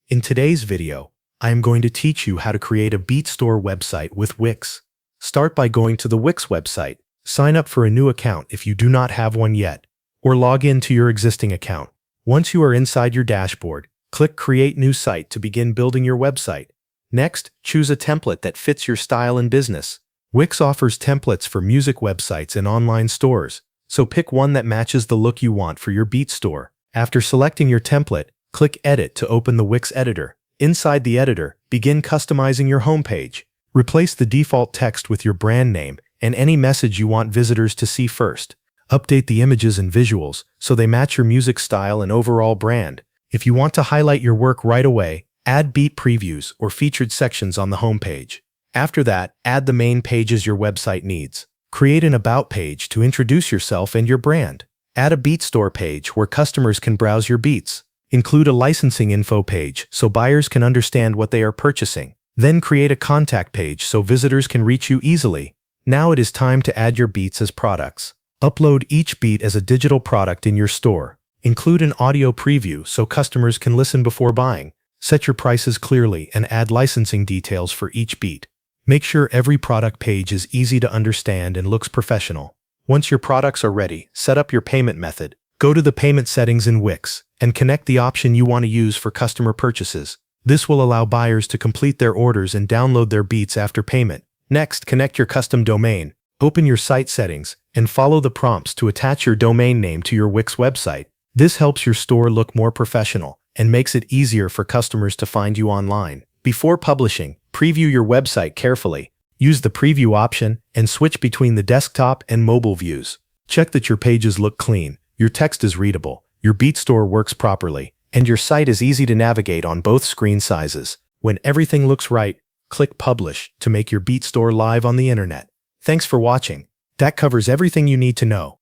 In today's video, I am going to teach you how to create a Beat Store website with Wix. Start by going to the Wix website, sign up for a new account if you do not have one yet, or log in to your existing account. Once you are inside your dashboard, click Create New Site to begin building your website. Next, choose a template that fits your style and business. Wix offers templates for music websites and online stores, so pick one that matches the look you want for your Beat Store. After selecting your template, click Edit to open the Wix editor. Inside the editor, begin customizing your homepage. Replace the default text with your brand name and any message you want visitors to see first. Update the images and visuals so they match your music style and overall brand. If you want to highlight your work right away, add beat previews or featured sections on the homepage. After that, add the main pages your website needs. Create an About page to introduce yourself and your brand. Add a Beat Store page where customers can browse your beats. Include a licensing info page so buyers can understand what they are purchasing. Then create a contact page so visitors can reach you easily. Now it is time to add your beats as products. Upload each beat as a digital product in your store. Include an audio preview so customers can listen before buying. Set your prices clearly and add licensing details for each beat. Make sure every product page is easy to understand and looks professional. Once your products are ready, set up your payment method. Go to the payment settings in Wix and connect the option you want to use for customer purchases. This will allow buyers to complete their orders and download their beats after payment. Next, connect your custom domain. Open your site settings and follow the prompts to attach your domain name to your Wix website. This helps your store look more professional and makes it easier for customers to find you online. Before publishing, preview your website carefully. Use the preview option and switch between the desktop and mobile views. Check that your pages look clean, your text is readable, your Beat Store works properly, and your site is easy to navigate on both screen sizes. When everything looks right, click Publish to make your Beat Store live on the internet. Thanks for watching. That covers everything you need to know.